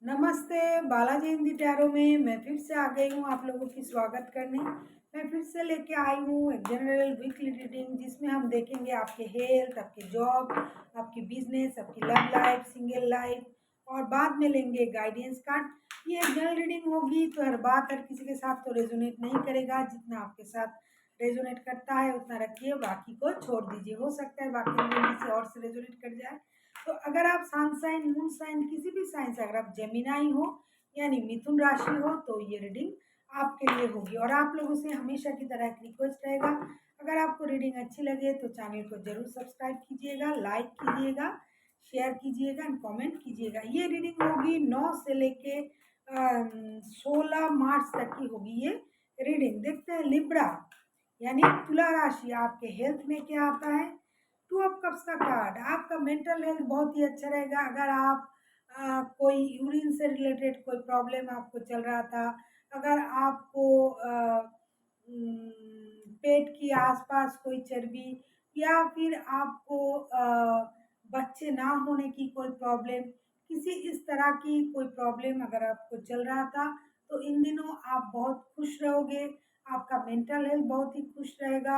नमस्ते, बालाजी हिंदी टैरो में मैं फिर से आ गई हूँ आप लोगों की स्वागत करने। मैं फिर से लेके आई हूँ एक जनरल वीकली रीडिंग जिसमें हम देखेंगे आपके हेल्थ, आपके जॉब, आपकी बिजनेस, आपकी लव लाइफ, सिंगल लाइफ और बाद में लेंगे गाइडेंस कार्ड। ये एक जनरल रीडिंग होगी तो हर बात हर किसी के साथ तो रेजोनेट नहीं करेगा। जितना आपके साथ रेजोनेट करता है उतना रखिए, बाकी को छोड़ दीजिए। हो सकता है बाकी में किसी और से रेजोनेट कर जाए। तो अगर आप सन साइन, मून साइन, किसी भी साइन से अगर आप जेमिनाई हो यानी मिथुन राशि हो तो ये रीडिंग आपके लिए होगी। और आप लोगों से हमेशा की तरह एक रिक्वेस्ट रहेगा, अगर आपको रीडिंग अच्छी लगे तो चैनल को जरूर सब्सक्राइब कीजिएगा, लाइक कीजिएगा, शेयर कीजिएगा एंड कमेंट कीजिएगा। ये रीडिंग होगी 9 से लेके 16 मार्च तक की होगी ये रीडिंग। देखते हैं लिब्रा यानी तुला राशि, आपके हेल्थ में क्या आता है। टू ऑफ कप्स का कार्ड, आपका मेंटल हेल्थ बहुत ही अच्छा रहेगा। अगर आप कोई यूरिन से रिलेटेड कोई प्रॉब्लम आपको चल रहा था, अगर आपको पेट की आसपास कोई चर्बी या फिर आपको बच्चे ना होने की कोई प्रॉब्लम, किसी इस तरह की कोई प्रॉब्लम अगर आपको चल रहा था तो इन दिनों आप बहुत खुश रहोगे। आपका मेंटल हेल्थ बहुत ही खुश रहेगा,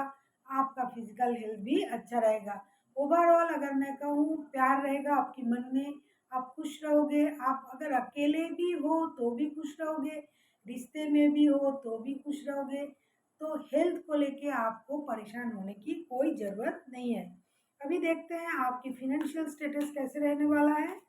आपका फिजिकल हेल्थ भी अच्छा रहेगा। ओवरऑल अगर मैं कहूँ प्यार रहेगा आपके मन में, आप खुश रहोगे। आप अगर अकेले भी हो तो भी खुश रहोगे, रिश्ते में भी हो तो भी खुश रहोगे। तो हेल्थ को लेके आपको परेशान होने की कोई ज़रूरत नहीं है। अभी देखते हैं आपकी फिनेंशियल स्टेटस कैसे रहने वाला है।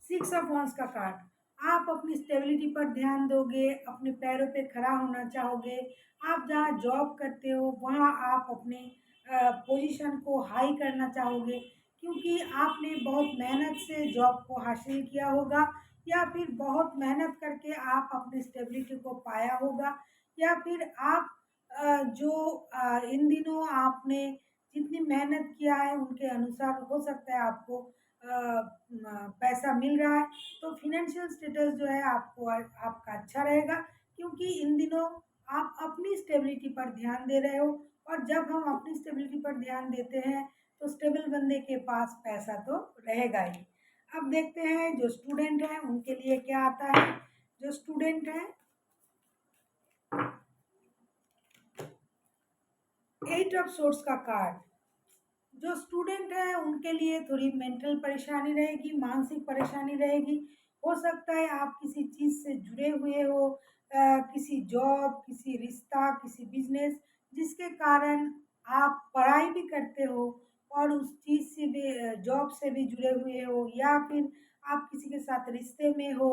सिक्स ऑफ वंस का कार्ड, आप अपनी स्टेबिलिटी पर ध्यान दोगे, अपने पैरों पे खड़ा होना चाहोगे। आप जहाँ जॉब करते हो वहाँ आप अपने पोजीशन को हाई करना चाहोगे, क्योंकि आपने बहुत मेहनत से जॉब को हासिल किया होगा या फिर बहुत मेहनत करके आप अपनी स्टेबिलिटी को पाया होगा। या फिर आप जो इन दिनों आपने जितनी मेहनत किया है उनके अनुसार हो सकता है आपको पैसा मिल रहा है। तो फिनेंशियल स्टेटस जो है आपको आपका अच्छा रहेगा, क्योंकि इन दिनों आप अपनी स्टेबिलिटी पर ध्यान दे रहे हो। और जब हम अपनी स्टेबिलिटी पर ध्यान देते हैं तो स्टेबल बंदे के पास पैसा तो रहेगा ही। अब देखते हैं जो स्टूडेंट हैं उनके लिए क्या आता है। जो स्टूडेंट हैं, 8 ऑफ सोर्स का कार्ड, जो स्टूडेंट है उनके लिए थोड़ी मेंटल परेशानी रहेगी, मानसिक परेशानी रहेगी। हो सकता है आप किसी चीज़ से जुड़े हुए हो, किसी जॉब, किसी रिश्ता, किसी बिजनेस, जिसके कारण आप पढ़ाई भी करते हो और उस चीज़ से भी जॉब से भी जुड़े हुए हो, या फिर आप किसी के साथ रिश्ते में हो,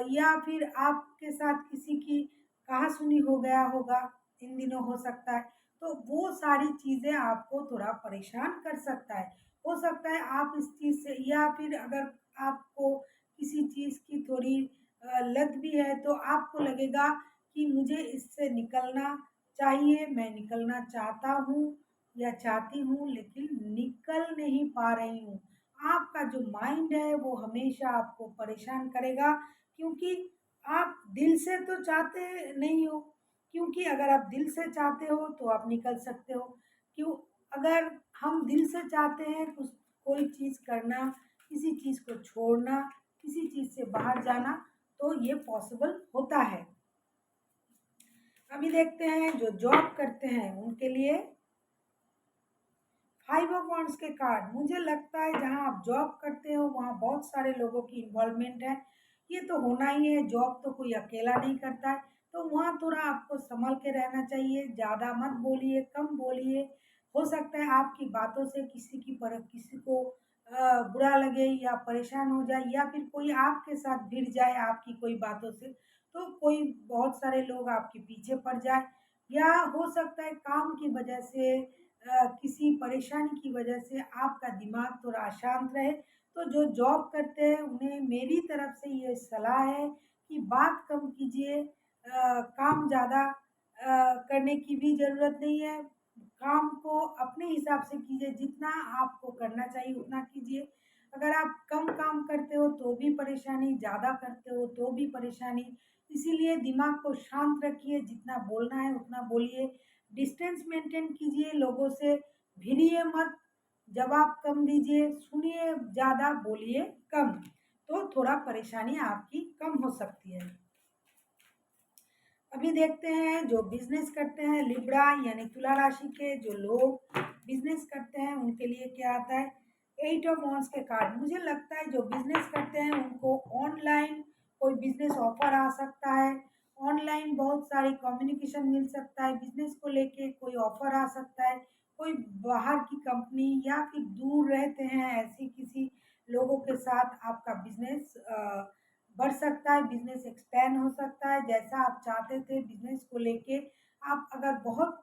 या फिर आपके साथ किसी की कहा सुनी हो गया होगा इन दिनों, हो सकता है। तो वो सारी चीज़ें आपको थोड़ा परेशान कर सकता है। हो सकता है आप इस चीज़ से, या फिर अगर आपको किसी चीज़ की थोड़ी लत भी है तो आपको लगेगा कि मुझे इससे निकलना चाहिए, मैं निकलना चाहता हूँ या चाहती हूँ लेकिन निकल नहीं पा रही हूँ। आपका जो माइंड है वो हमेशा आपको परेशान करेगा, क्योंकि आप दिल से तो चाहते नहीं हो। क्योंकि अगर आप दिल से चाहते हो तो आप निकल सकते हो। क्यों? अगर हम दिल से चाहते हैं कुछ कोई चीज़ करना, किसी चीज़ को छोड़ना, किसी चीज़ से बाहर जाना, तो ये पॉसिबल होता है। अभी देखते हैं जो जॉब करते हैं उनके लिए 5 ऑफ वांड्स के कार्ड। मुझे लगता है जहाँ आप जॉब करते हो वहाँ बहुत सारे लोगों की इन्वॉल्वमेंट है। ये तो होना ही है, जॉब तो कोई अकेला नहीं करता है। तो वहाँ थोड़ा आपको संभल के रहना चाहिए, ज़्यादा मत बोलिए, कम बोलिए। हो सकता है आपकी बातों से किसी को बुरा लगे या परेशान हो जाए, या फिर कोई आपके साथ भिड़ जाए आपकी कोई बातों से। तो कोई बहुत सारे लोग आपके पीछे पड़ जाए, या हो सकता है काम की वजह से, किसी परेशानी की वजह से आपका दिमाग थोड़ा अशांत रहे। तो जो जॉब करते हैं उन्हें मेरी तरफ से ये सलाह है कि बात कम कीजिए, काम ज़्यादा करने की भी ज़रूरत नहीं है। काम को अपने हिसाब से कीजिए, जितना आपको करना चाहिए उतना कीजिए। अगर आप कम काम करते हो तो भी परेशानी, ज़्यादा करते हो तो भी परेशानी। इसीलिए दिमाग को शांत रखिए, जितना बोलना है उतना बोलिए। डिस्टेंस मेंटेन कीजिए, लोगों से भिड़िए मत, जवाब कम दीजिए, सुनिए ज़्यादा, बोलिए कम, तो थोड़ा परेशानी आपकी कम हो सकती है। अभी देखते हैं जो बिजनेस करते हैं लिब्रा यानी तुला राशि के जो लोग बिजनेस करते हैं उनके लिए क्या आता है। 8 ऑफ वांड्स के कार्ड, मुझे लगता है जो बिजनेस करते हैं उनको ऑनलाइन कोई बिजनेस ऑफर आ सकता है, ऑनलाइन बहुत सारी कम्युनिकेशन मिल सकता है, बिजनेस को लेके कोई ऑफर आ सकता है, कोई बाहर की कंपनी या फिर दूर रहते हैं ऐसी किसी लोगों के साथ आपका बिजनेस बढ़ सकता है, बिजनेस एक्सपेंड हो सकता है जैसा आप चाहते थे बिजनेस को लेके। आप अगर बहुत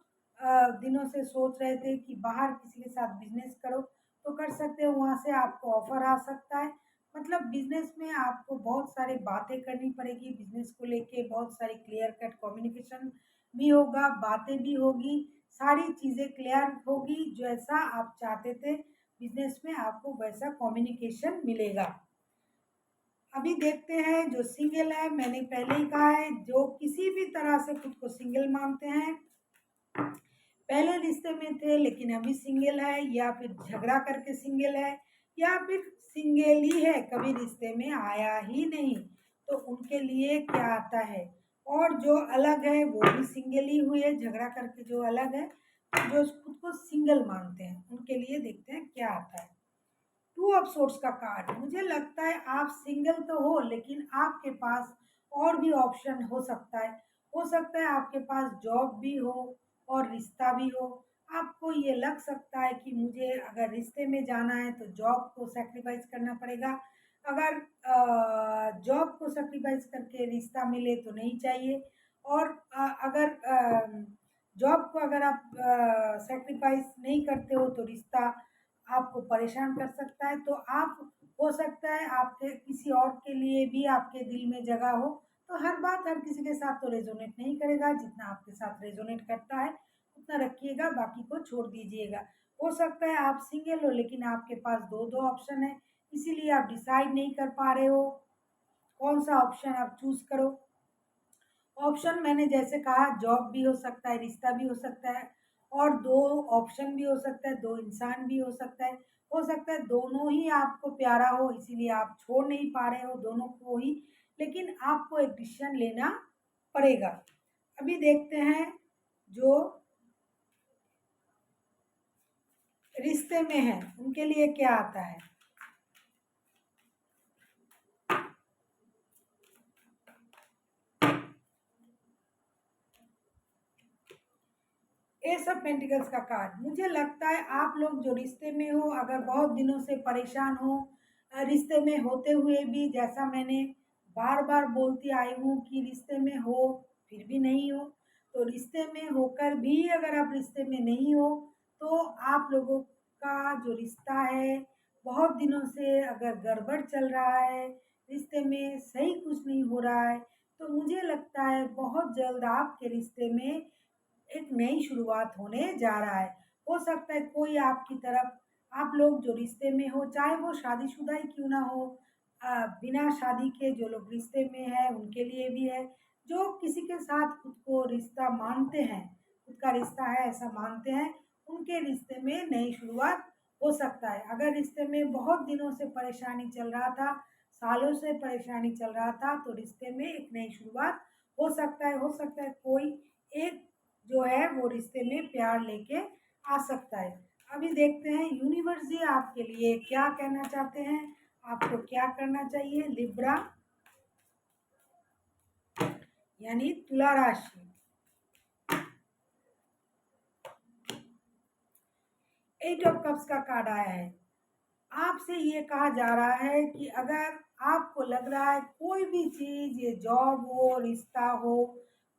दिनों से सोच रहे थे कि बाहर किसी के साथ बिजनेस करो तो कर सकते हो, वहाँ से आपको ऑफर आ सकता है। मतलब बिजनेस में आपको बहुत सारी बातें करनी पड़ेगी, बिजनेस को लेके बहुत सारी क्लियर कट कम्युनिकेशन भी होगा, बातें भी होगी, सारी चीज़ें क्लियर होगी, जैसा आप चाहते थे बिजनेस में आपको वैसा कम्युनिकेशन मिलेगा। अभी देखते हैं जो सिंगल है, मैंने पहले ही कहा है जो किसी भी तरह से खुद को सिंगल मानते हैं, पहले रिश्ते में थे लेकिन अभी सिंगल है, या फिर झगड़ा करके सिंगल है, या फिर सिंगल ही है कभी रिश्ते में आया ही नहीं, तो उनके लिए क्या आता है। और जो अलग है वो भी सिंगल ही हुए झगड़ा करके, जो अलग है, जो खुद को सिंगल मानते हैं उनके लिए देखते हैं क्या आता है। 2 ऑफ सोर्स का कार्ड, मुझे लगता है आप सिंगल तो हो लेकिन आपके पास और भी ऑप्शन हो सकता है। हो सकता है आपके पास जॉब भी हो और रिश्ता भी हो। आपको ये लग सकता है कि मुझे अगर रिश्ते में जाना है तो जॉब को सैक्रिफाइस करना पड़ेगा, अगर जॉब को सैक्रिफाइस करके रिश्ता मिले तो नहीं चाहिए, और अगर जॉब को अगर आप सैक्रिफाइस नहीं करते हो तो रिश्ता आपको परेशान कर सकता है। तो आप, हो सकता है आपके किसी और के लिए भी आपके दिल में जगह हो, तो हर बात हर किसी के साथ तो रेजोनेट नहीं करेगा, जितना आपके साथ रेजोनेट करता है उतना रखिएगा, बाकी को छोड़ दीजिएगा। हो सकता है आप सिंगल हो लेकिन आपके पास दो दो ऑप्शन है, इसीलिए आप डिसाइड नहीं कर पा रहे हो कौन सा ऑप्शन आप चूज करो। ऑप्शन मैंने जैसे कहा, जॉब भी हो सकता है, रिश्ता भी हो सकता है, और दो ऑप्शन भी हो सकता है, दो इंसान भी हो सकता है दोनों ही आपको प्यारा हो इसीलिए आप छोड़ नहीं पा रहे हो दोनों को ही, लेकिन आपको एक डिसीजन लेना पड़ेगा। अभी देखते हैं जो रिश्ते में है उनके लिए क्या आता है। एस ऑफ पेंटिकल्स का कार्ड, मुझे लगता है आप लोग जो रिश्ते में हो अगर बहुत दिनों से परेशान हो, रिश्ते में होते हुए भी, जैसा मैंने बार बार बोलती आई हूँ कि रिश्ते में हो फिर भी नहीं हो, तो रिश्ते में होकर भी अगर आप रिश्ते में नहीं हो तो आप लोगों का जो रिश्ता है बहुत दिनों से अगर गड़बड़ चल रहा है, रिश्ते में सही कुछ नहीं हो रहा है, तो मुझे लगता है बहुत जल्द आपके रिश्ते में एक नई शुरुआत होने जा रहा है। हो सकता है कोई आपकी तरफ, आप लोग जो रिश्ते में हो चाहे वो शादीशुदा ही क्यों ना हो, बिना शादी के जो लोग रिश्ते में है उनके लिए भी है, जो किसी के साथ खुद को रिश्ता मानते हैं, खुद का रिश्ता है ऐसा मानते हैं, उनके रिश्ते में नई शुरुआत हो सकता है। अगर रिश्ते में बहुत दिनों से परेशानी चल रहा था, सालों से परेशानी चल रहा था, तो रिश्ते में एक नई शुरुआत हो सकता है। हो सकता है कोई एक जो है वो रिश्ते में प्यार लेके आ सकता है। अभी देखते हैं यूनिवर्स जी आपके लिए क्या कहना चाहते हैं, आपको क्या करना चाहिए। लिब्रा यानी तुला राशि, 8 ऑफ कप्स का कार्ड आया है। आपसे ये कहा जा रहा है कि अगर आपको लग रहा है कोई भी चीज़, ये जॉब हो, रिश्ता हो,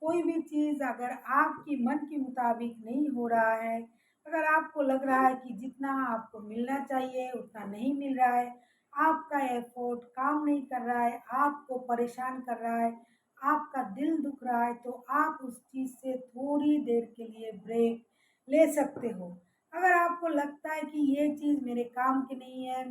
कोई भी चीज़ अगर आपकी मन के मुताबिक नहीं हो रहा है, अगर आपको लग रहा है कि जितना आपको मिलना चाहिए उतना नहीं मिल रहा है, आपका एफर्ट काम नहीं कर रहा है, आपको परेशान कर रहा है, आपका दिल दुख रहा है, तो आप उस चीज़ से थोड़ी देर के लिए ब्रेक ले सकते हो। अगर आपको लगता है कि ये चीज़ मेरे काम की नहीं है,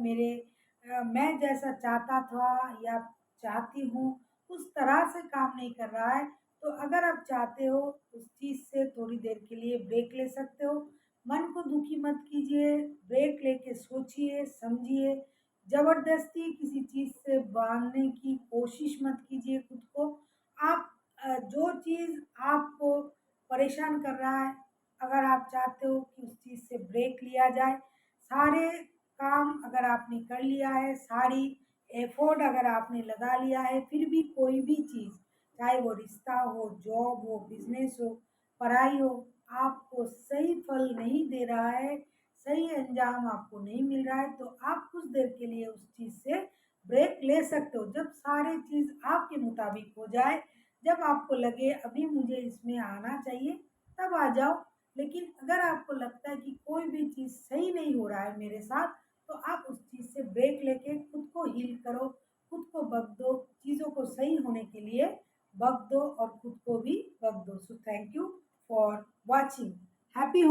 मैं जैसा चाहता था या चाहती हूँ उस तरह से काम नहीं कर रहा है, तो अगर आप चाहते हो उस चीज़ से थोड़ी देर के लिए ब्रेक ले सकते हो। मन को दुखी मत कीजिए, ब्रेक लेके सोचिए, समझिए। ज़बरदस्ती किसी चीज़ से बाँधने की कोशिश मत कीजिए खुद को। आप जो चीज़ आपको परेशान कर रहा है, अगर आप चाहते हो कि उस चीज़ से ब्रेक लिया जाए, सारे काम अगर आपने कर लिया है, सारी एफ़र्ट अगर आपने लगा लिया है, फिर भी कोई भी चीज़, चाहे वो रिश्ता हो, जॉब हो, बिज़नेस हो, पढ़ाई हो, आपको सही फल नहीं दे रहा है, सही अंजाम आपको नहीं मिल रहा है, तो आप कुछ देर के लिए उस चीज़ से ब्रेक ले सकते हो। जब सारी चीज़ आपके मुताबिक हो जाए, जब आपको लगे अभी मुझे इसमें आना चाहिए, तब आ जाओ। लेकिन अगर आपको लगता है कि कोई भी चीज़ सही नहीं हो रहा है मेरे साथ, तो आप उस चीज़ से ब्रेक लेके खुद को हील करो, खुद को वक़्त दो, चीज़ों को सही होने के लिए वक़्त दो और खुद को भी वक़्त दो। So thank you for watching. Happy